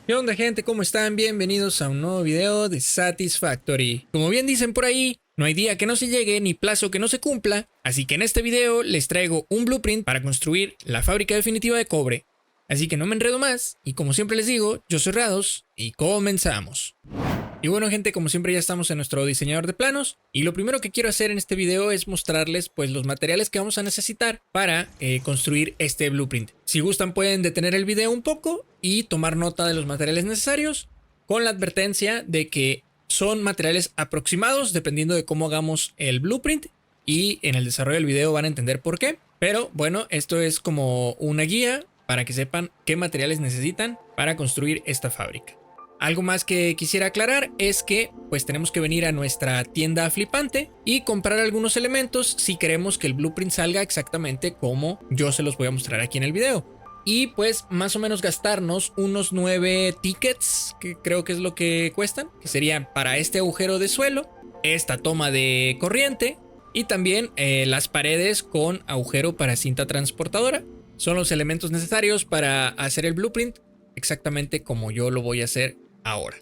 ¿Qué onda, gente? ¿Cómo están? Bienvenidos a un nuevo video de Satisfactory. Como bien dicen por ahí, no hay día que no se llegue ni plazo que no se cumpla, así que en este video les traigo un blueprint para construir la fábrica definitiva de cobre. Así que no me enredo más, y como siempre les digo, yo soy Rados, y comenzamos. Y bueno, gente, como siempre ya estamos en nuestro diseñador de planos, y lo primero que quiero hacer en este video es mostrarles pues los materiales que vamos a necesitar para construir este blueprint. Si gustan pueden detener el video un poco y tomar nota de los materiales necesarios, con la advertencia de que son materiales aproximados dependiendo de cómo hagamos el blueprint, y en el desarrollo del video van a entender por qué. Pero bueno, esto es como una guía para que sepan qué materiales necesitan para construir esta fábrica. Algo más que quisiera aclarar es que pues tenemos que venir a nuestra tienda flipante y comprar algunos elementos si queremos que el blueprint salga exactamente como yo se los voy a mostrar aquí en el video. Y pues más o menos gastarnos unos 9 tickets, que creo que es lo que cuestan, que serían para este agujero de suelo, esta toma de corriente y también las paredes con agujero para cinta transportadora. Son los elementos necesarios para hacer el blueprint exactamente como yo lo voy a hacer ahora.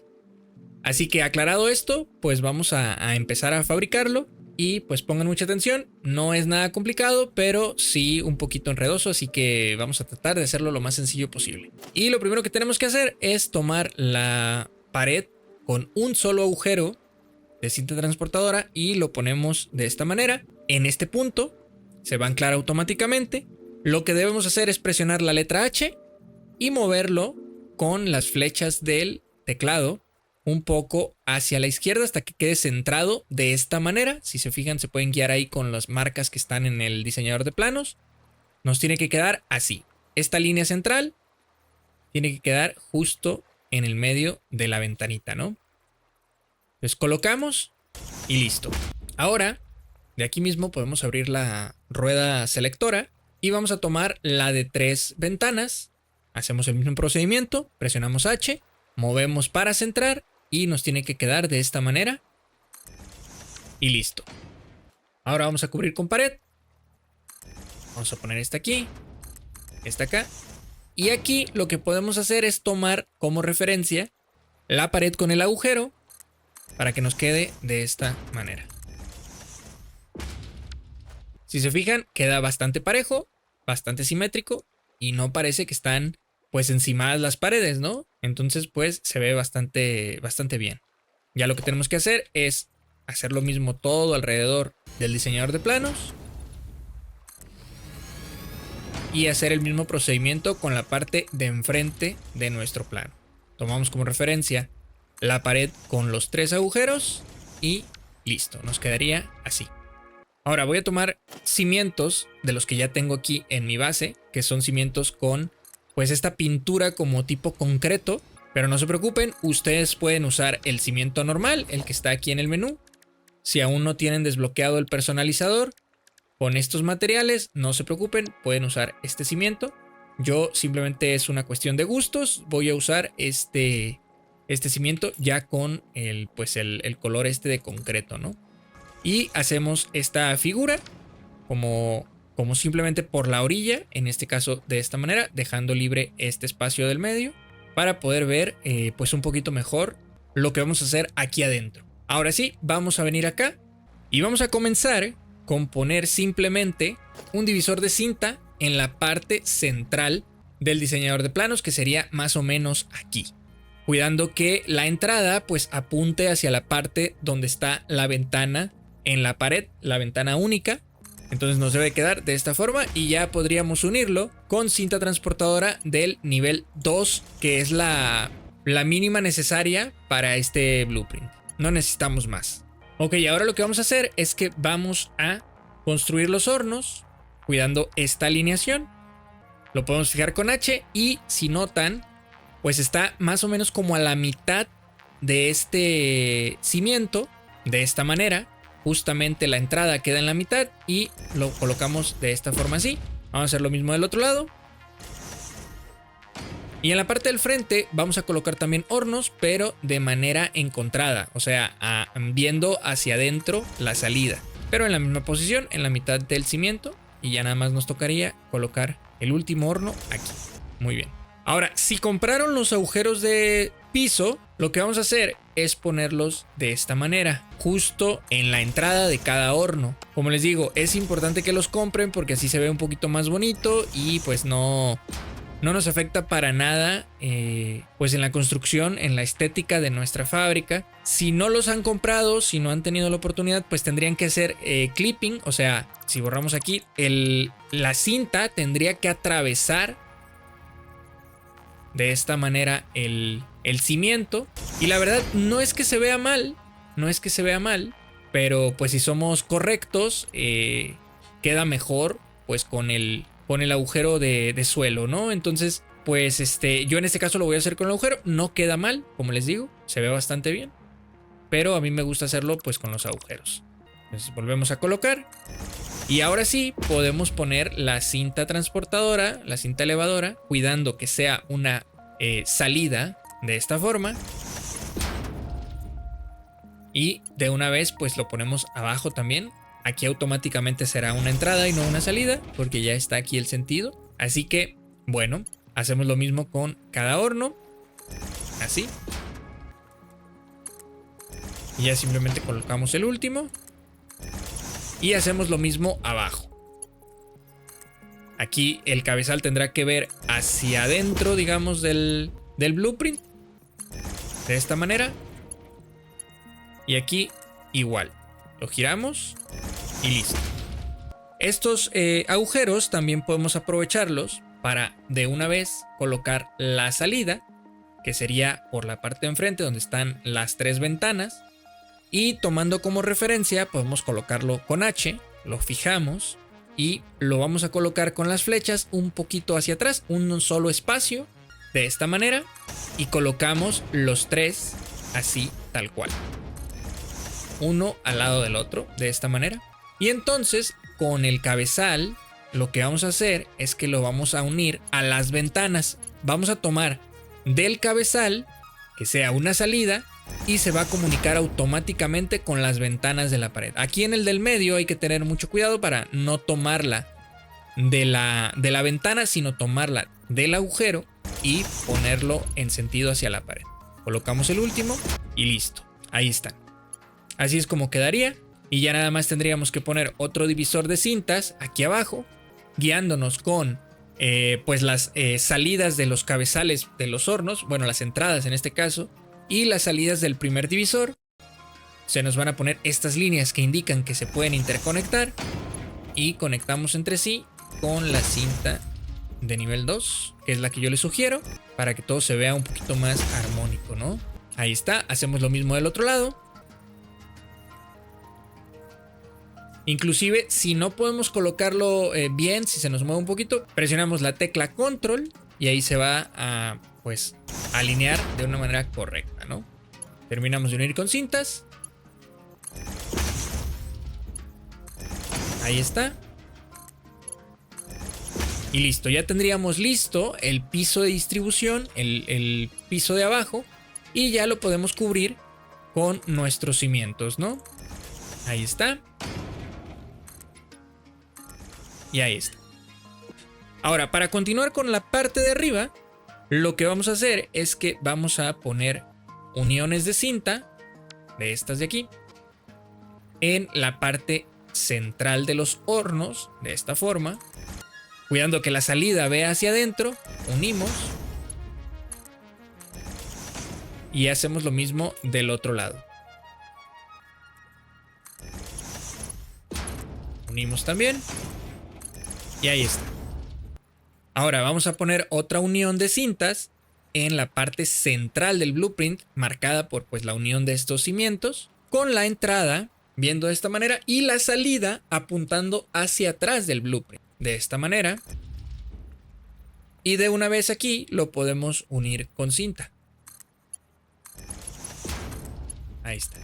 Así que aclarado esto, pues vamos a empezar a fabricarlo. Y pues pongan mucha atención, no es nada complicado, pero sí un poquito enredoso, así que vamos a tratar de hacerlo lo más sencillo posible. Y lo primero que tenemos que hacer es tomar la pared con un solo agujero de cinta transportadora y lo ponemos de esta manera. En este punto se va a anclar automáticamente. Lo que debemos hacer es presionar la letra H y moverlo con las flechas del teclado un poco hacia la izquierda hasta que quede centrado de esta manera. Si se fijan, se pueden guiar ahí con las marcas que están en el diseñador de planos. Nos tiene que quedar así. Esta línea central tiene que quedar justo en el medio de la ventanita, ¿no? Entonces colocamos y listo. Ahora, de aquí mismo podemos abrir la rueda selectora y vamos a tomar la de 3 ventanas. Hacemos el mismo procedimiento, presionamos H, movemos para centrar y nos tiene que quedar de esta manera. Y listo. Ahora vamos a cubrir con pared. Vamos a poner esta aquí, esta acá. Y aquí lo que podemos hacer es tomar como referencia la pared con el agujero para que nos quede de esta manera. Si se fijan, queda bastante parejo, bastante simétrico y no parece que están pues encimadas las paredes, ¿no? Entonces pues se ve bastante bien. Ya lo que tenemos que hacer es hacer lo mismo todo alrededor del diseñador de planos y hacer el mismo procedimiento con la parte de enfrente de nuestro plano. Tomamos como referencia la pared con los 3 agujeros y listo, nos quedaría así. Ahora voy a tomar cimientos de los que ya tengo aquí en mi base, que son cimientos con pues esta pintura como tipo concreto, pero no se preocupen, ustedes pueden usar el cimiento normal, el que está aquí en el menú. Si aún no tienen desbloqueado el personalizador con estos materiales, no se preocupen, pueden usar este cimiento. Yo simplemente es una cuestión de gustos, voy a usar este cimiento ya con el color este de concreto, ¿no? Y hacemos esta figura como simplemente por la orilla, en este caso de esta manera, dejando libre este espacio del medio para poder ver pues un poquito mejor lo que vamos a hacer aquí adentro. Ahora sí, vamos a venir acá y vamos a comenzar con poner simplemente un divisor de cinta en la parte central del diseñador de planos, que sería más o menos aquí, cuidando que la entrada pues apunte hacia la parte donde está la ventana en la pared, la ventana única. Entonces nos debe quedar de esta forma y ya podríamos unirlo con cinta transportadora del nivel 2, que es la mínima necesaria para este blueprint. No necesitamos más. Ok, ahora lo que vamos a hacer es que vamos a construir los hornos cuidando esta alineación. Lo podemos fijar con H y si notan, pues está más o menos como a la mitad de este cimiento, de esta manera. Justamente la entrada queda en la mitad y lo colocamos de esta forma así. Vamos a hacer lo mismo del otro lado. Y en la parte del frente vamos a colocar también hornos, pero de manera encontrada. O sea, viendo hacia adentro la salida. Pero en la misma posición, en la mitad del cimiento. Y ya nada más nos tocaría colocar el último horno aquí. Muy bien. Ahora, si compraron los agujeros de piso, lo que vamos a hacer es ponerlos de esta manera, justo en la entrada de cada horno. Como les digo, es importante que los compren porque así se ve un poquito más bonito y pues no nos afecta para nada pues en la construcción, en la estética de nuestra fábrica. Si no los han comprado, si no han tenido la oportunidad, pues tendrían que hacer clipping. O sea, si borramos aquí, la cinta tendría que atravesar de esta manera el cimiento. Y la verdad no es que se vea mal, pero pues si somos correctos, queda mejor pues con el agujero de suelo, ¿no? Entonces, pues yo en este caso lo voy a hacer con el agujero. No queda mal, como les digo, se ve bastante bien. Pero a mí me gusta hacerlo pues con los agujeros. Entonces volvemos a colocar. Y ahora sí podemos poner la cinta transportadora, la cinta elevadora, cuidando que sea una salida de esta forma. Y de una vez pues lo ponemos abajo también. Aquí automáticamente será una entrada y no una salida, porque ya está aquí el sentido. Así que, bueno, hacemos lo mismo con cada horno. Así. Y ya simplemente colocamos el último. Y hacemos lo mismo abajo. Aquí el cabezal tendrá que ver hacia adentro, digamos, del blueprint. De esta manera. Y aquí igual. Lo giramos y listo. Estos agujeros también podemos aprovecharlos para de una vez colocar la salida, que sería por la parte de enfrente donde están las 3 ventanas. Y tomando como referencia podemos colocarlo con H, lo fijamos y lo vamos a colocar con las flechas un poquito hacia atrás, un solo espacio, de esta manera, y colocamos los 3 así tal cual. Uno al lado del otro, de esta manera. Y entonces, con el cabezal, lo que vamos a hacer es que lo vamos a unir a las ventanas. Vamos a tomar del cabezal, que sea una salida, y se va a comunicar automáticamente con las ventanas de la pared. Aquí en el del medio hay que tener mucho cuidado para no tomarla de la ventana, sino tomarla del agujero y ponerlo en sentido hacia la pared. Colocamos el último y listo. Ahí está. Así es como quedaría. Y ya nada más tendríamos que poner otro divisor de cintas aquí abajo, guiándonos con pues las salidas de los cabezales de los hornos, bueno, las entradas en este caso, y las salidas del primer divisor. Se nos van a poner estas líneas que indican que se pueden interconectar y conectamos entre sí con la cinta de nivel 2, que es la que yo les sugiero, para que todo se vea un poquito más armónico, ¿no? Ahí está, hacemos lo mismo del otro lado. Inclusive, si no podemos colocarlo bien, si se nos mueve un poquito, presionamos la tecla control y ahí se va a pues alinear de una manera correcta, ¿no? Terminamos de unir con cintas. Ahí está. Y listo, ya tendríamos listo el piso de distribución, el piso de abajo, y ya lo podemos cubrir con nuestros cimientos, ¿no? Ahí está. Y ahí está. Ahora, para continuar con la parte de arriba, lo que vamos a hacer es que vamos a poner uniones de cinta, de estas de aquí, en la parte central de los hornos, de esta forma. Cuidando que la salida vea hacia adentro, unimos. Y hacemos lo mismo del otro lado. Unimos también. Y ahí está. Ahora vamos a poner otra unión de cintas en la parte central del blueprint, marcada por pues la unión de estos cimientos, con la entrada viendo de esta manera y la salida apuntando hacia atrás del blueprint, de esta manera. Y de una vez aquí lo podemos unir con cinta. Ahí está.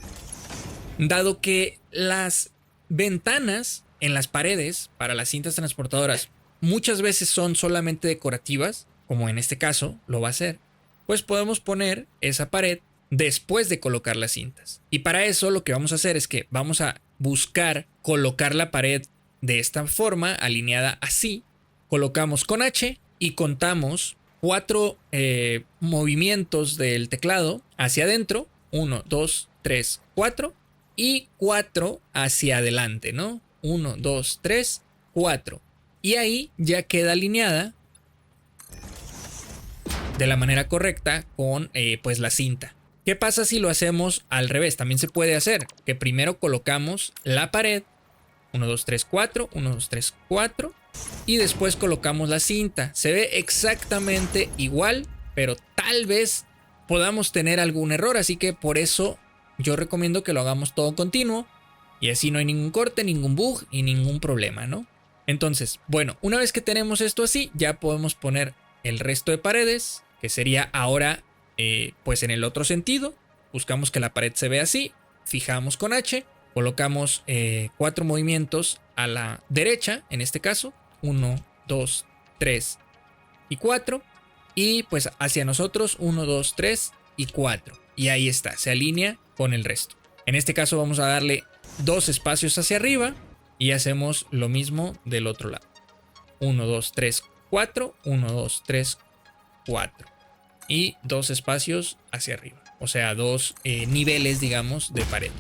Dado que las ventanas en las paredes para las cintas transportadoras muchas veces son solamente decorativas, como en este caso lo va a ser, pues podemos poner esa pared después de colocar las cintas. Y para eso lo que vamos a hacer es que vamos a buscar colocar la pared de esta forma, alineada así. Colocamos con H y contamos 4 movimientos del teclado hacia adentro. 1, 2, 3, 4. Y 4 hacia adelante, ¿no? 1, 2, 3, 4. Y ahí ya queda alineada de la manera correcta con pues la cinta. ¿Qué pasa si lo hacemos al revés? También se puede hacer que primero colocamos la pared. 1, 2, 3, 4. 1, 2, 3, 4. Y después colocamos la cinta. Se ve exactamente igual, pero tal vez podamos tener algún error. Así que por eso yo recomiendo que lo hagamos todo continuo. Y así no hay ningún corte, ningún bug y ningún problema, ¿no? Entonces, bueno, una vez que tenemos esto así, ya podemos poner el resto de paredes, que sería ahora pues en el otro sentido. Buscamos que la pared se vea así, fijamos con H, colocamos 4 movimientos a la derecha, en este caso, 1, 2, 3 y 4, y pues hacia nosotros 1, 2, 3 y 4, y ahí está, se alinea con el resto. En este caso vamos a darle 2 espacios hacia arriba y hacemos lo mismo del otro lado. 1, 2, 3, 4, 1, 2, 3, 4. Y 2 espacios hacia arriba. O sea, 2 niveles, digamos, de pared.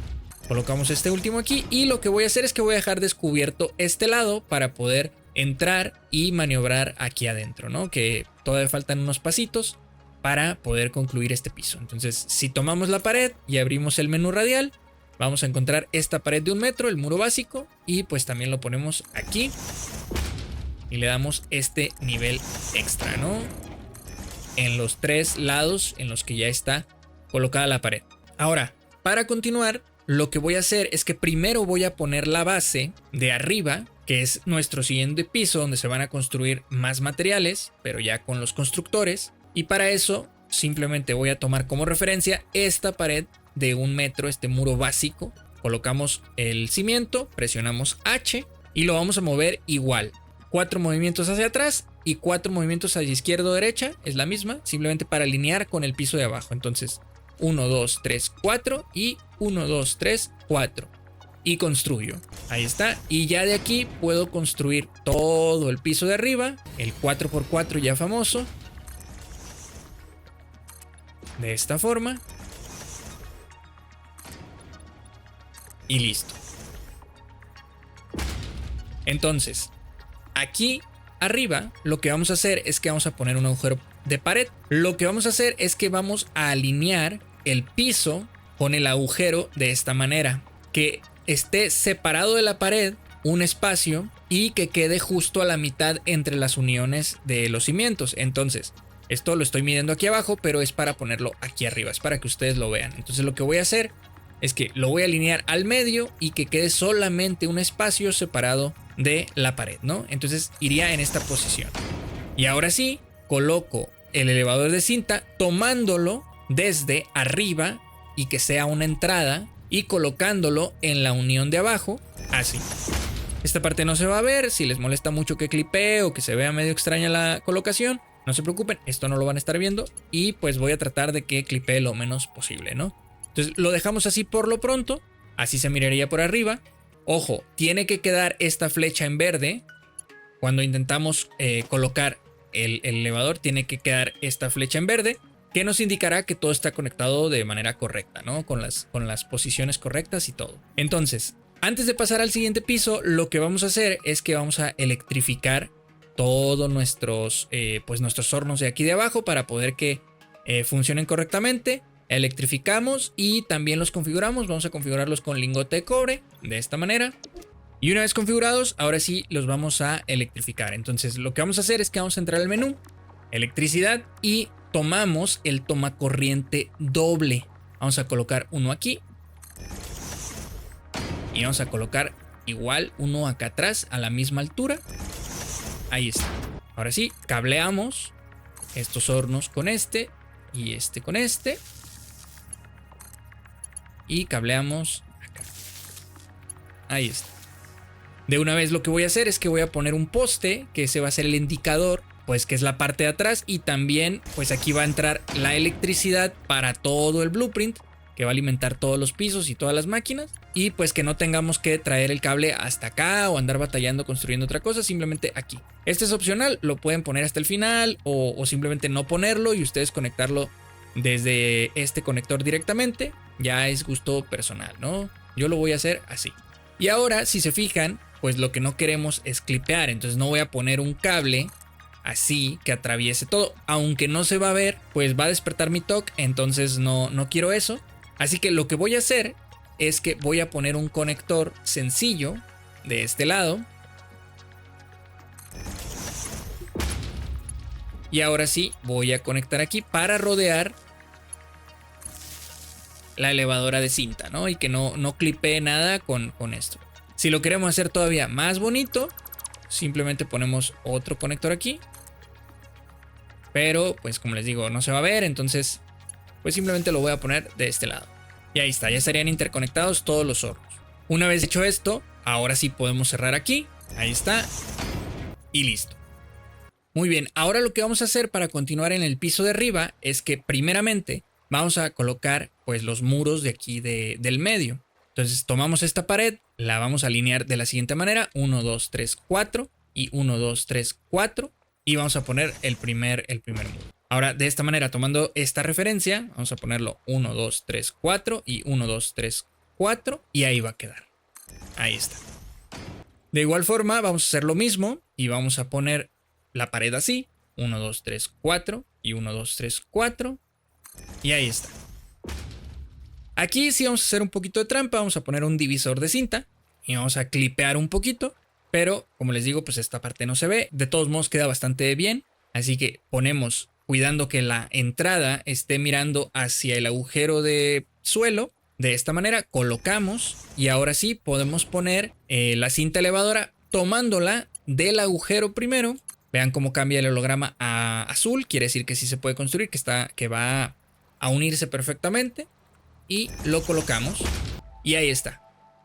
Colocamos este último aquí y lo que voy a hacer es que voy a dejar descubierto este lado para poder entrar y maniobrar aquí adentro, ¿no? Que todavía faltan unos pasitos para poder concluir este piso. Entonces, si tomamos la pared y abrimos el menú radial, vamos a encontrar esta pared de 1 metro, el muro básico, y pues también lo ponemos aquí y le damos este nivel extra, ¿no? En los 3 lados en los que ya está colocada la pared. Ahora, para continuar, lo que voy a hacer es que primero voy a poner la base de arriba, que es nuestro siguiente piso donde se van a construir más materiales, pero ya con los constructores. Y para eso simplemente voy a tomar como referencia esta pared de 1 metro, este muro básico. Colocamos el cimiento, presionamos H y lo vamos a mover igual. 4 movimientos hacia atrás y 4 movimientos hacia izquierda o derecha, es la misma, simplemente para alinear con el piso de abajo. Entonces 1, 2, 3, 4 y 1, 2, 3, 4. Y construyo. Ahí está. Y ya de aquí puedo construir todo el piso de arriba, el 4x4 ya famoso. De esta forma. Y listo. Entonces, aquí arriba lo que vamos a hacer es que vamos a poner un agujero de pared. Lo que vamos a hacer es que vamos a alinear el piso con el agujero de esta manera. Que esté separado de la pared un espacio y que quede justo a la mitad entre las uniones de los cimientos. Entonces, esto lo estoy midiendo aquí abajo, pero es para ponerlo aquí arriba, es para que ustedes lo vean. Entonces lo que voy a hacer es que lo voy a alinear al medio y que quede solamente un espacio separado de la pared, ¿no? Entonces iría en esta posición. Y ahora sí, coloco el elevador de cinta tomándolo desde arriba y que sea una entrada y colocándolo en la unión de abajo, así. Esta parte no se va a ver, si les molesta mucho que clipee o que se vea medio extraña la colocación, no se preocupen, esto no lo van a estar viendo y pues voy a tratar de que clipee lo menos posible, ¿no? Entonces lo dejamos así por lo pronto, así se miraría por arriba. Ojo, tiene que quedar esta flecha en verde. Cuando intentamos colocar el elevador, tiene que quedar esta flecha en verde, que nos indicará que todo está conectado de manera correcta, ¿no? Con las posiciones correctas y todo. Entonces, antes de pasar al siguiente piso, lo que vamos a hacer es que vamos a electrificar todos nuestros hornos de aquí de abajo para poder que funcionen correctamente. Electrificamos y también los configuramos. Vamos a configurarlos con lingote de cobre de esta manera. Y una vez configurados, ahora sí los vamos a electrificar. Entonces lo que vamos a hacer es que vamos a entrar al menú, electricidad, y tomamos el tomacorriente doble. Vamos a colocar uno aquí. Y vamos a colocar igual uno acá atrás a la misma altura. Ahí está. Ahora sí, cableamos estos hornos con este y este con este. Y cableamos acá. Ahí está. De una vez lo que voy a hacer es que voy a poner un poste, que ese va a ser el indicador, pues que es la parte de atrás, y también pues aquí va a entrar la electricidad para todo el blueprint. que va a alimentar todos los pisos y todas las máquinas, y pues que no tengamos que traer el cable hasta acá o andar batallando construyendo otra cosa, simplemente aquí. Este es opcional, lo pueden poner hasta el final o simplemente no ponerlo y ustedes conectarlo desde este conector directamente. Ya es gusto personal, ¿no? Yo lo voy a hacer así. Y ahora, si se fijan, pues lo que no queremos es clipear, entonces no voy a poner un cable así que atraviese todo, aunque no se va a ver, pues va a despertar mi TOC, entonces no quiero eso. Así que lo que voy a hacer es que voy a poner un conector sencillo de este lado. Y ahora sí voy a conectar aquí para rodear la elevadora de cinta, ¿no? Y que no clipee nada con esto. Si lo queremos hacer todavía más bonito, simplemente ponemos otro conector aquí. Pero pues como les digo, no se va a ver, entonces pues simplemente lo voy a poner de este lado. Y ahí está, ya estarían interconectados todos los hornos. Una vez hecho esto, ahora sí podemos cerrar aquí. Ahí está. Y listo. Muy bien, ahora lo que vamos a hacer para continuar en el piso de arriba es que primeramente vamos a colocar pues los muros de aquí del medio. Entonces tomamos esta pared, la vamos a alinear de la siguiente manera. 1, 2, 3, 4 y 1, 2, 3, 4. Y vamos a poner el primer muro. Ahora, de esta manera, tomando esta referencia, vamos a ponerlo 1, 2, 3, 4 y 1, 2, 3, 4 y ahí va a quedar. Ahí está. De igual forma, vamos a hacer lo mismo y vamos a poner la pared así. 1, 2, 3, 4 y 1, 2, 3, 4 y ahí está. Aquí sí vamos a hacer un poquito de trampa, vamos a poner un divisor de cinta y vamos a clipear un poquito, pero como les digo, pues esta parte no se ve. De todos modos queda bastante bien, así que ponemos, cuidando que la entrada esté mirando hacia el agujero de suelo. De esta manera colocamos y ahora sí podemos poner la cinta elevadora tomándola del agujero primero. Vean cómo cambia el holograma a azul, quiere decir que sí se puede construir, que va a unirse perfectamente. Y lo colocamos y ahí está.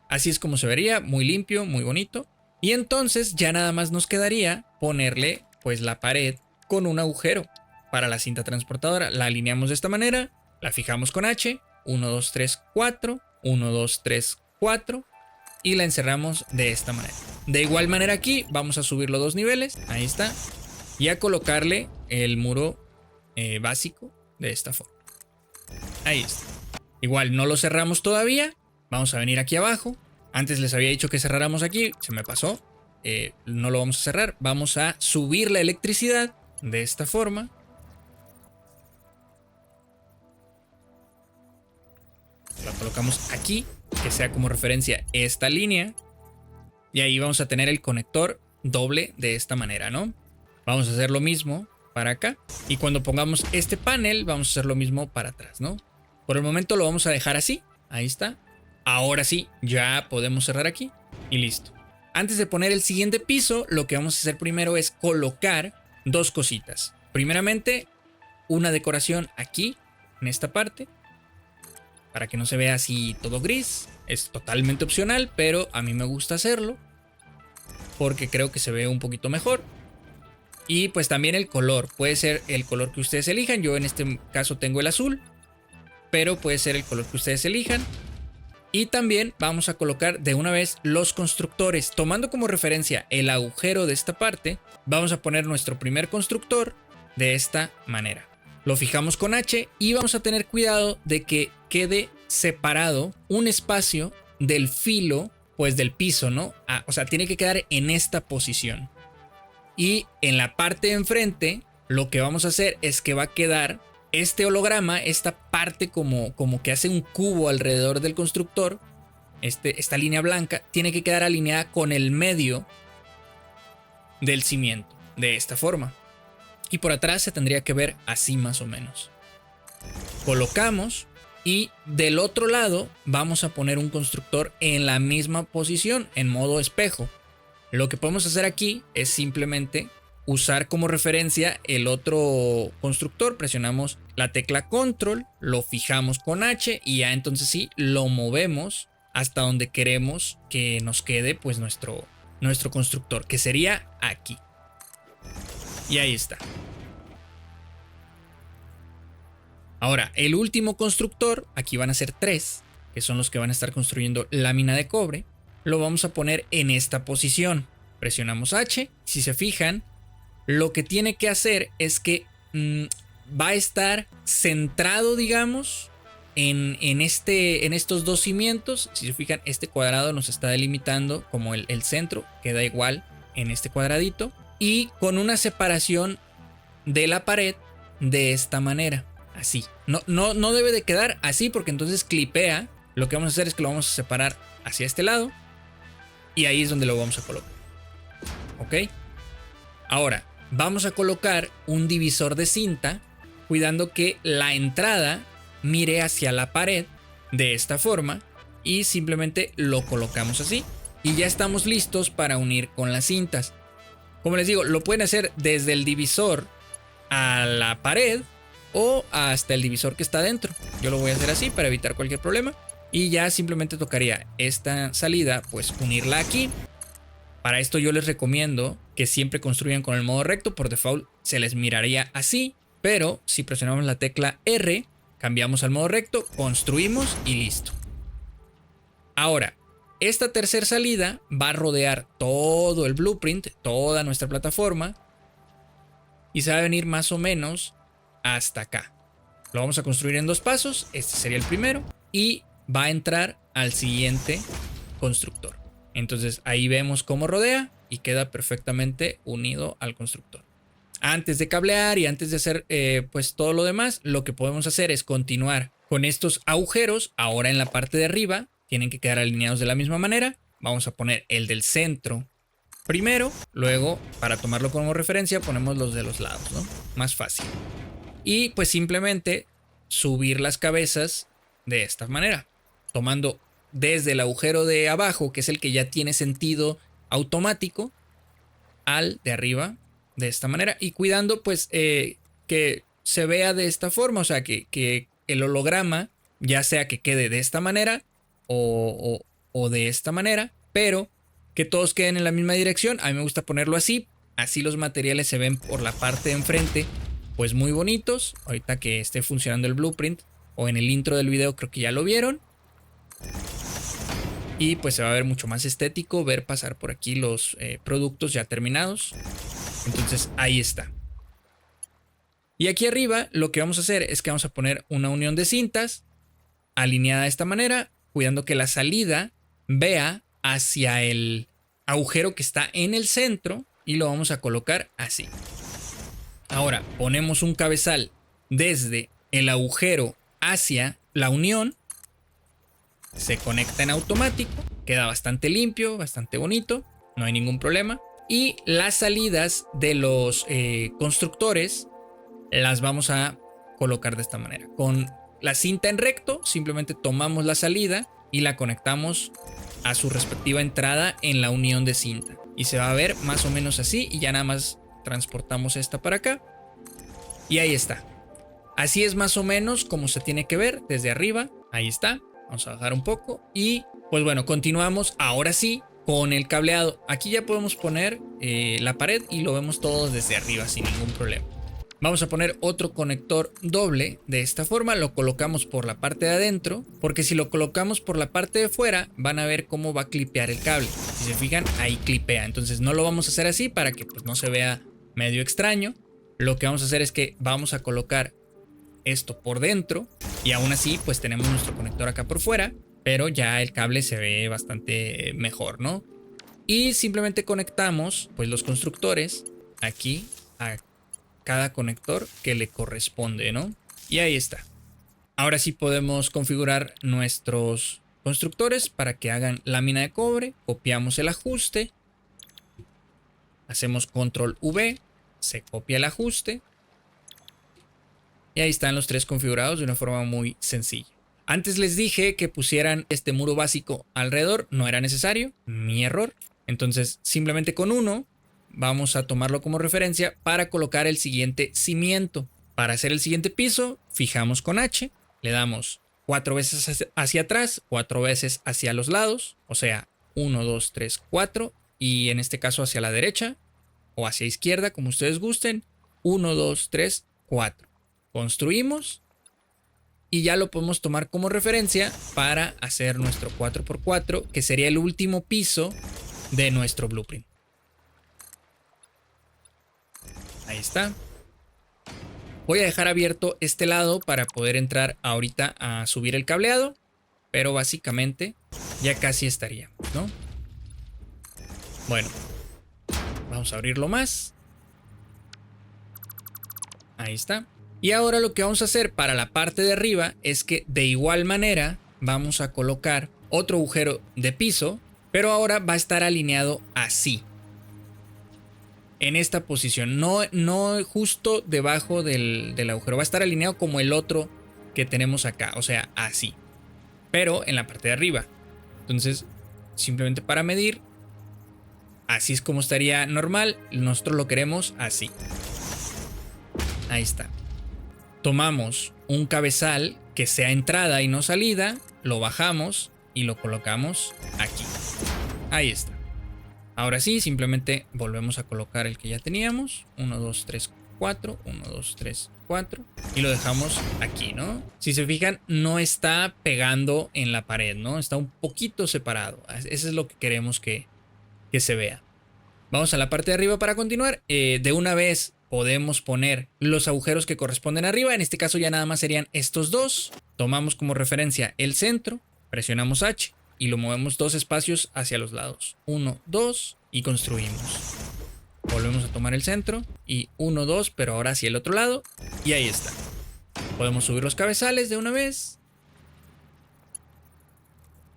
Así es como se vería, muy limpio, muy bonito. Y entonces ya nada más nos quedaría ponerle pues la pared con un agujero para la cinta transportadora. La alineamos de esta manera, la fijamos con H, 1, 2, 3, 4, 1, 2, 3, 4 y la encerramos de esta manera. De igual manera aquí vamos a subirlo 2 niveles, ahí está, y a colocarle el muro básico de esta forma. Ahí está. Igual no lo cerramos todavía, vamos a venir aquí abajo. Antes les había dicho que cerráramos aquí, se me pasó, no lo vamos a cerrar. Vamos a subir la electricidad de esta forma. La colocamos aquí, que sea como referencia esta línea. Y ahí vamos a tener el conector doble de esta manera, ¿no? Vamos a hacer lo mismo para acá. Y cuando pongamos este panel, vamos a hacer lo mismo para atrás, ¿no? Por el momento lo vamos a dejar así. Ahí está. Ahora sí, ya podemos cerrar aquí y listo. Antes de poner el siguiente piso, lo que vamos a hacer primero es colocar dos cositas. Primeramente, una decoración aquí, en esta parte, para que no se vea así todo gris. Es totalmente opcional, pero a mí me gusta hacerlo porque creo que se ve un poquito mejor. Y pues también el color, puede ser el color que ustedes elijan. Yo en este caso tengo el azul, pero puede ser el color que ustedes elijan. Y también vamos a colocar de una vez los constructores. Tomando como referencia el agujero de esta parte, vamos a poner nuestro primer constructor de esta manera. Lo fijamos con H y vamos a tener cuidado de que quede separado un espacio del filo, pues del piso, ¿no? O sea, tiene que quedar en esta posición. Y en la parte de enfrente, lo que vamos a hacer es que va a quedar este holograma, esta parte como que hace un cubo alrededor del constructor, esta línea blanca, tiene que quedar alineada con el medio del cimiento, de esta forma. Y por atrás se tendría que ver así más o menos. Colocamos y del otro lado vamos a poner un constructor en la misma posición, en modo espejo. Lo que podemos hacer aquí es simplemente usar como referencia el otro constructor, presionamos la tecla control, lo fijamos con H y ya entonces sí lo movemos hasta donde queremos que nos quede pues nuestro constructor, que sería aquí. Y ahí está. Ahora, el último constructor, aquí van a ser 3, que son los que van a estar construyendo lámina de cobre. Lo vamos a poner en esta posición. Presionamos H. Si se fijan, lo que tiene que hacer es que va a estar centrado, digamos, en estos dos cimientos. Si se fijan, este cuadrado nos está delimitando como el centro. Queda igual en este cuadradito. Y con una separación de la pared de esta manera. Así. No debe de quedar así porque entonces clipea. Lo que vamos a hacer es que lo vamos a separar hacia este lado. Y ahí es donde lo vamos a colocar. ¿Ok? Ahora, vamos a colocar un divisor de cinta, cuidando que la entrada mire hacia la pared de esta forma. Y simplemente lo colocamos así. Y ya estamos listos para unir con las cintas. Como les digo, lo pueden hacer desde el divisor a la pared o hasta el divisor que está dentro. Yo lo voy a hacer así para evitar cualquier problema. Y ya simplemente tocaría esta salida, pues unirla aquí. Para esto yo les recomiendo que siempre construyan con el modo recto. Por default se les miraría así. Pero si presionamos la tecla R, cambiamos al modo recto, construimos y listo. Ahora, esta tercera salida va a rodear todo el blueprint, toda nuestra plataforma. Y se va a venir más o menos hasta acá. Lo vamos a construir en 2 pasos. Este sería el primero. Y va a entrar al siguiente constructor. Entonces ahí vemos cómo rodea y queda perfectamente unido al constructor. Antes de cablear y antes de hacer pues todo lo demás, lo que podemos hacer es continuar con estos agujeros. Ahora en la parte de arriba tienen que quedar alineados de la misma manera. Vamos a poner el del centro primero, luego para tomarlo como referencia ponemos los de los lados, ¿no? Más fácil. Y pues simplemente subir las cabezas de esta manera, tomando desde el agujero de abajo, que es el que ya tiene sentido automático, al de arriba de esta manera y cuidando pues que se vea de esta forma, o sea que el holograma ya sea que quede de esta manera o de esta manera, pero que todos queden en la misma dirección. A mí me gusta ponerlo así los materiales se ven por la parte de enfrente pues muy bonitos. Ahorita que esté funcionando el blueprint o en el intro del video creo que ya lo vieron. Y pues se va a ver mucho más estético ver pasar por aquí los productos ya terminados. Entonces ahí está. Y aquí arriba lo que vamos a hacer es que vamos a poner una unión de cintas alineada de esta manera, cuidando que la salida vea hacia el agujero que está en el centro y lo vamos a colocar así. Ahora ponemos un cabezal desde el agujero hacia la unión. Se conecta en automático, queda bastante limpio, bastante bonito, no hay ningún problema. Y las salidas de los constructores las vamos a colocar de esta manera. Con la cinta en recto, simplemente tomamos la salida y la conectamos a su respectiva entrada en la unión de cinta. Y se va a ver más o menos así y ya nada más transportamos esta para acá. Y ahí está. Así es más o menos como se tiene que ver desde arriba. Ahí está. Vamos a bajar un poco y pues bueno, continuamos ahora sí con el cableado. Aquí ya podemos poner la pared y lo vemos todos desde arriba sin ningún problema. Vamos a poner otro conector doble de esta forma, lo colocamos por la parte de adentro, porque si lo colocamos por la parte de fuera van a ver cómo va a clipear el cable. Si se fijan, ahí clipea, entonces no lo vamos a hacer así para que pues no se vea medio extraño. Lo que vamos a hacer es que vamos a colocar esto por dentro y aún así pues tenemos nuestro conector acá por fuera, pero ya el cable se ve bastante mejor, ¿no? Y simplemente conectamos pues los constructores aquí a cada conector que le corresponde, ¿no? Y ahí está. Ahora sí podemos configurar nuestros constructores para que hagan lámina de cobre. Copiamos el ajuste, hacemos control V, se copia el ajuste y ahí están los 3 configurados de una forma muy sencilla. Antes les dije que pusieran este muro básico alrededor, no era necesario, mi error. Entonces simplemente con uno vamos a tomarlo como referencia para colocar el siguiente cimiento. Para hacer el siguiente piso, fijamos con H, le damos 4 veces hacia atrás, 4 veces hacia los lados, o sea, 1, 2, 3, 4, y en este caso hacia la derecha o hacia izquierda, como ustedes gusten, 1, 2, 3, 4. Construimos y ya lo podemos tomar como referencia para hacer nuestro 4x4, que sería el último piso de nuestro blueprint. Ahí está. Voy a dejar abierto este lado para poder entrar ahorita a subir el cableado, pero básicamente ya casi estaría, ¿no? Bueno, vamos a abrirlo más. Ahí está. Y ahora lo que vamos a hacer para la parte de arriba es que de igual manera vamos a colocar otro agujero de piso, pero ahora va a estar alineado así. En esta posición, no justo debajo del agujero, va a estar alineado como el otro que tenemos acá, o sea, así, pero en la parte de arriba. Entonces, simplemente para medir, así es como estaría normal, nosotros lo queremos así. Ahí está. Tomamos un cabezal que sea entrada y no salida, lo bajamos y lo colocamos aquí. Ahí está. Ahora sí, simplemente volvemos a colocar el que ya teníamos. 1, 2, 3, 4. 1, 2, 3, 4. Y lo dejamos aquí, ¿no? Si se fijan, no está pegando en la pared, ¿no? Está un poquito separado. Eso es lo que queremos que se vea. Vamos a la parte de arriba para continuar. De una vez podemos poner los agujeros que corresponden arriba. En este caso ya nada más serían estos dos. Tomamos como referencia el centro. Presionamos H. Y lo movemos 2 espacios hacia los lados. 1, 2 y construimos. Volvemos a tomar el centro y 1, 2, pero ahora hacia el otro lado. Y ahí está. Podemos subir los cabezales de una vez.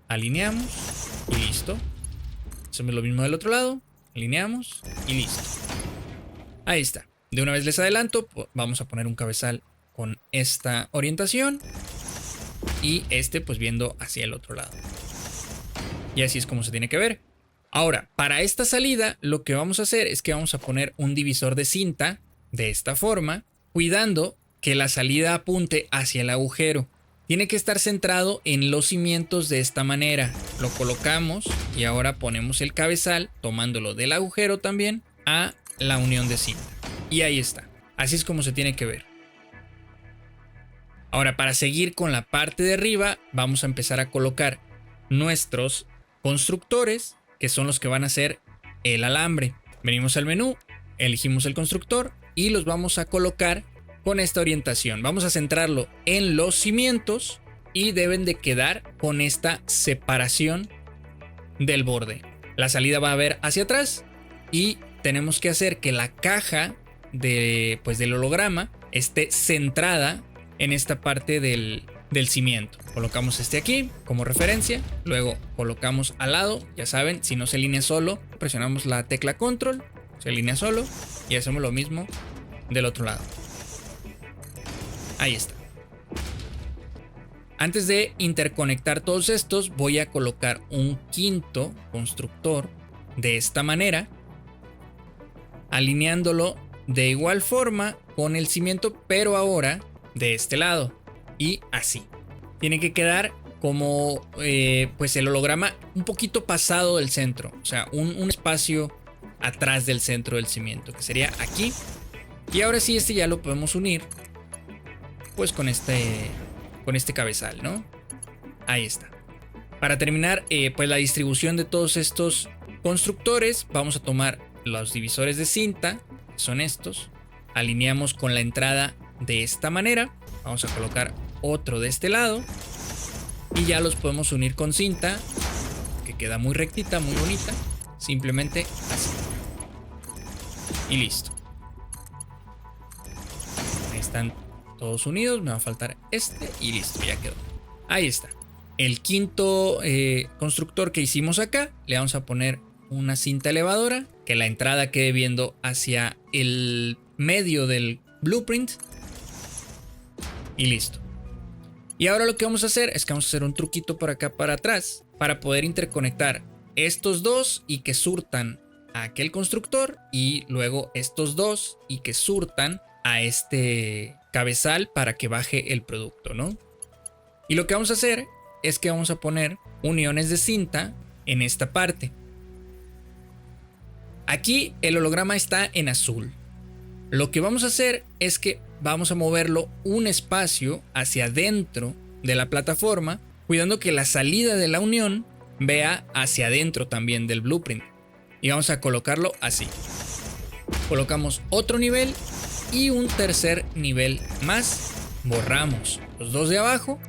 Alineamos y listo. Hacemos lo mismo del otro lado. Alineamos y listo. Ahí está. De una vez les adelanto, vamos a poner un cabezal con esta orientación. Y este pues viendo hacia el otro lado. Y así es como se tiene que ver. Ahora, para esta salida, lo que vamos a hacer es que vamos a poner un divisor de cinta de esta forma, cuidando que la salida apunte hacia el agujero. Tiene que estar centrado en los cimientos de esta manera. Lo colocamos y ahora ponemos el cabezal, tomándolo del agujero también, a la unión de cinta. Y ahí está. Así es como se tiene que ver. Ahora, para seguir con la parte de arriba, vamos a empezar a colocar nuestros constructores, que son los que van a hacer el alambre. Venimos al menú, elegimos el constructor y los vamos a colocar con esta orientación. Vamos a centrarlo en los cimientos y deben de quedar con esta separación del borde. La salida va a ver hacia atrás y tenemos que hacer que la caja del holograma esté centrada en esta parte del cimiento. Colocamos este aquí como referencia, luego colocamos al lado, ya saben, si no se alinea solo, presionamos la tecla control, se alinea solo y hacemos lo mismo del otro lado. Ahí está. Antes de interconectar todos estos, voy a colocar un quinto constructor de esta manera, alineándolo de igual forma con el cimiento, pero ahora de este lado y así. Tiene que quedar como pues el holograma un poquito pasado del centro, o sea, un espacio atrás del centro del cimiento, que sería aquí. Y ahora sí, este ya lo podemos unir pues con este cabezal, ¿no? Ahí está. Para terminar, pues la distribución de todos estos constructores, vamos a tomar los divisores de cinta, que son estos, alineamos con la entrada de esta manera, vamos a colocar otro de este lado y ya los podemos unir con cinta, que queda muy rectita, muy bonita, simplemente así. Y listo. Ahí están todos unidos, me va a faltar este y listo, ya quedó. Ahí está. El quinto constructor que hicimos acá, le vamos a poner una cinta elevadora, que la entrada quede viendo hacia el medio del blueprint. Y listo. Y ahora lo que vamos a hacer es que vamos a hacer un truquito por acá para atrás para poder interconectar estos dos y que surtan a aquel constructor y luego estos dos y que surtan a este cabezal para que baje el producto, ¿no? Y lo que vamos a hacer es que vamos a poner uniones de cinta en esta parte. Aquí el holograma está en azul. Lo que vamos a hacer es que vamos a moverlo un espacio hacia adentro de la plataforma, cuidando que la salida de la unión vea hacia adentro también del blueprint. Y vamos a colocarlo así. Colocamos otro nivel y un tercer nivel más. Borramos los dos de abajo.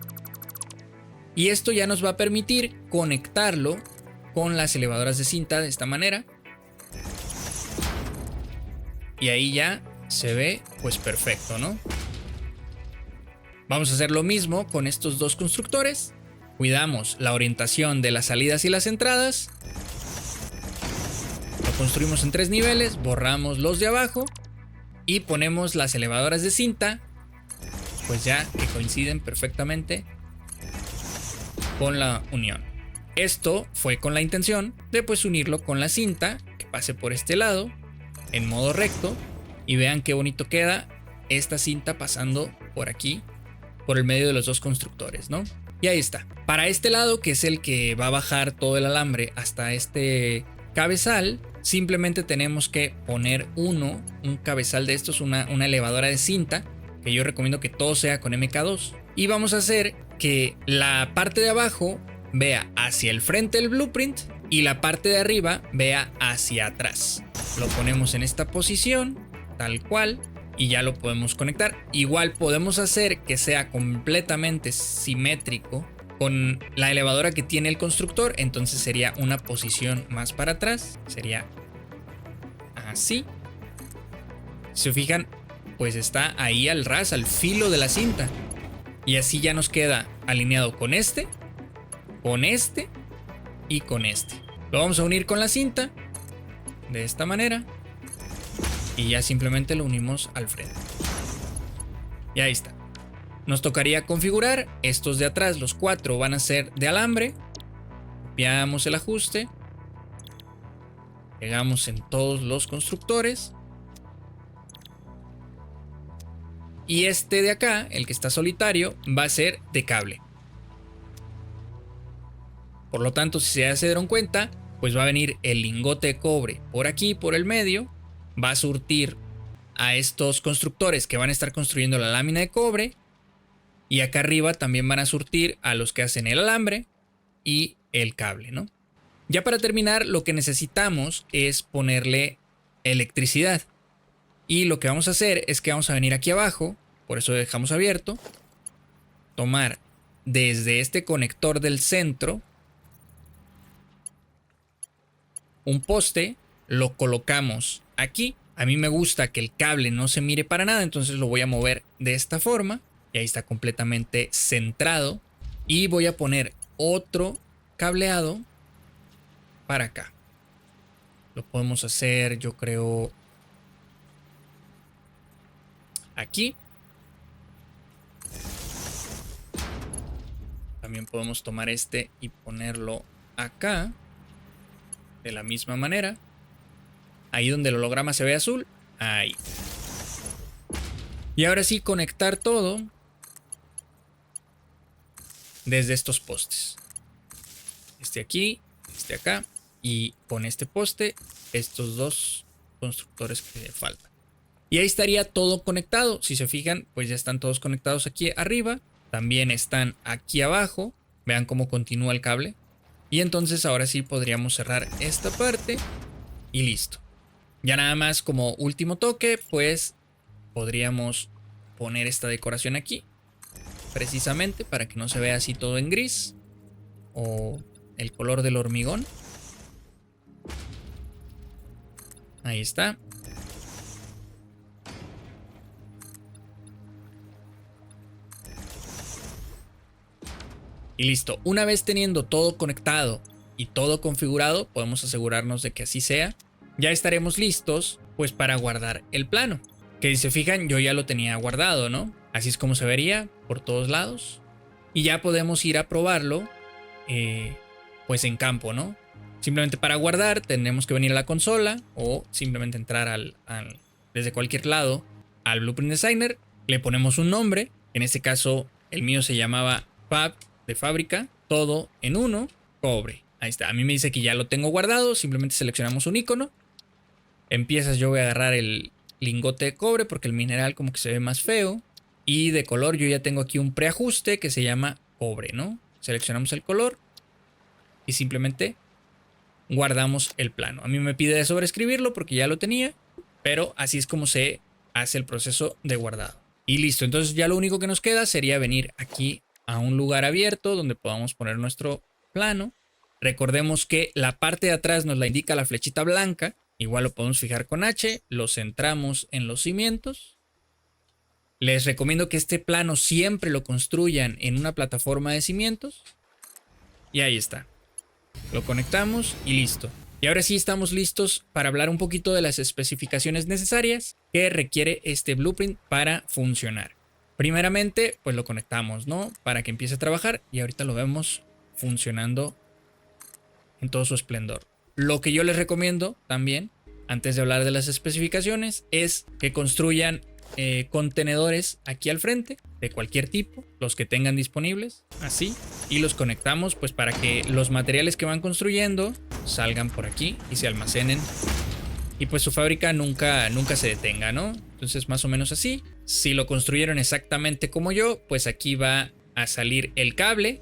Y esto ya nos va a permitir conectarlo con las elevadoras de cinta de esta manera. Y ahí ya se ve pues perfecto, ¿no? Vamos a hacer lo mismo con estos dos constructores. Cuidamos la orientación de las salidas y las entradas. Lo construimos en 3 niveles, borramos los de abajo y ponemos las elevadoras de cinta, pues ya que coinciden perfectamente con la unión. Esto fue con la intención de pues unirlo con la cinta que pase por este lado en modo recto y vean qué bonito queda esta cinta pasando por aquí, por el medio de los dos constructores, ¿no? Y ahí está. Para este lado, que es el que va a bajar todo el alambre hasta este cabezal, simplemente tenemos que poner un cabezal de estos, una elevadora de cinta, que yo recomiendo que todo sea con MK2. Y vamos a hacer que la parte de abajo vea hacia el frente del blueprint y la parte de arriba vea hacia atrás. Lo ponemos en esta posición, tal cual, y ya lo podemos conectar. Igual podemos hacer que sea completamente simétrico con la elevadora que tiene el constructor. Entonces sería una posición más para atrás. Sería así. Si se fijan, pues está ahí al ras, al filo de la cinta. Y así ya nos queda alineado con este y con este. Lo vamos a unir con la cinta de esta manera. Y ya simplemente lo unimos al frente. Y ahí está. Nos tocaría configurar. Estos de atrás, los 4, van a ser de alambre. Copiamos el ajuste. Pegamos en todos los constructores. Y este de acá, el que está solitario, va a ser de cable. Por lo tanto, si ya se dieron cuenta, pues va a venir el lingote de cobre por aquí, por el medio. Va a surtir a estos constructores que van a estar construyendo la lámina de cobre. Y acá arriba también van a surtir a los que hacen el alambre y el cable, ¿no? Ya para terminar, lo que necesitamos es ponerle electricidad. Y lo que vamos a hacer es que vamos a venir aquí abajo, por eso dejamos abierto. Tomar desde este conector del centro un poste, lo colocamos aquí. A mí me gusta que el cable no se mire para nada, entonces lo voy a mover de esta forma. Y ahí está completamente centrado. Y voy a poner otro cableado para acá. Lo podemos hacer, yo creo, aquí. También podemos tomar este y ponerlo acá. De la misma manera. Ahí donde el holograma se ve azul. Ahí. Y ahora sí, conectar todo desde estos postes. Este aquí, este acá. Y con este poste, estos dos constructores que faltan. Y ahí estaría todo conectado. Si se fijan, pues ya están todos conectados aquí arriba. También están aquí abajo. Vean cómo continúa el cable. Y entonces ahora sí podríamos cerrar esta parte. Y listo. Ya nada más como último toque, pues podríamos poner esta decoración aquí. Precisamente para que no se vea así todo en gris. O el color del hormigón. Ahí está. Y listo. Una vez teniendo todo conectado y todo configurado, podemos asegurarnos de que así sea. Ya estaremos listos pues para guardar el plano. Que si se fijan, yo ya lo tenía guardado, ¿no? Así es como se vería por todos lados. Y ya podemos ir a probarlo pues en campo, ¿no? Simplemente para guardar tendremos que venir a la consola o simplemente entrar desde cualquier lado al Blueprint Designer. Le ponemos un nombre. En este caso el mío se llamaba Fab de fábrica. Todo en uno. Cobre. Ahí está. A mí me dice que ya lo tengo guardado. Simplemente seleccionamos un icono. Empiezas, yo voy a agarrar lingote de cobre porque el mineral como que se ve más feo. Y de color yo ya tengo aquí un preajuste que se llama cobre, ¿no? Seleccionamos el color y simplemente guardamos el plano. A mí me pide de sobreescribirlo porque ya lo tenía, pero así es como se hace el proceso de guardado. Y listo, entonces ya lo único que nos queda sería venir aquí a un lugar abierto donde podamos poner nuestro plano. Recordemos que la parte de atrás nos la indica la flechita blanca. Igual lo podemos fijar con H, lo centramos en los cimientos. Les recomiendo que este plano siempre lo construyan en una plataforma de cimientos. Y ahí está. Lo conectamos y listo. Y ahora sí estamos listos para hablar un poquito de las especificaciones necesarias que requiere este blueprint para funcionar. Primeramente, pues lo conectamos, ¿no? Para que empiece a trabajar y ahorita lo vemos funcionando en todo su esplendor. Lo que yo les recomiendo también, antes de hablar de las especificaciones, es que construyan contenedores aquí al frente de cualquier tipo, los que tengan disponibles, así, y los conectamos pues para que los materiales que van construyendo salgan por aquí y se almacenen y pues su fábrica nunca se detenga, ¿no? Entonces más o menos así. Si lo construyeron exactamente como yo, pues aquí va a salir el cable,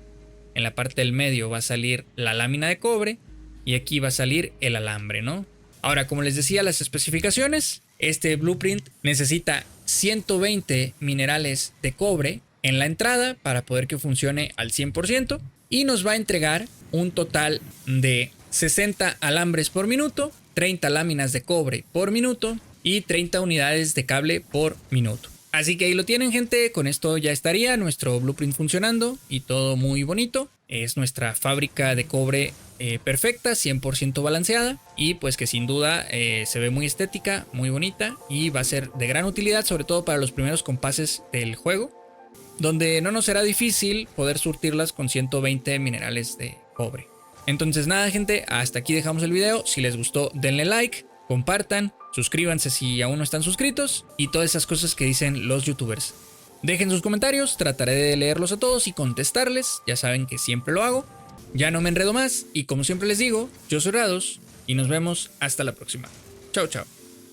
en la parte del medio va a salir la lámina de cobre y aquí va a salir el alambre, ¿no? Ahora, como les decía, las especificaciones, este blueprint necesita 120 minerales de cobre en la entrada para poder que funcione al 100% y nos va a entregar un total de 60 alambres por minuto, 30 láminas de cobre por minuto y 30 unidades de cable por minuto. Así que ahí lo tienen, gente. Con esto ya estaría nuestro blueprint funcionando y todo muy bonito. Es nuestra fábrica de cobre perfecta, 100% balanceada y pues que sin duda se ve muy estética, muy bonita y va a ser de gran utilidad, sobre todo para los primeros compases del juego, donde no nos será difícil poder surtirlas con 120 minerales de cobre. Entonces nada, gente, hasta aquí dejamos el video. Si les gustó, denle like, compartan, suscríbanse si aún no están suscritos y todas esas cosas que dicen los youtubers. Dejen sus comentarios, trataré de leerlos a todos y contestarles, ya saben que siempre lo hago. Ya no me enredo más y como siempre les digo, yo soy Rados y nos vemos hasta la próxima. Chao, chao.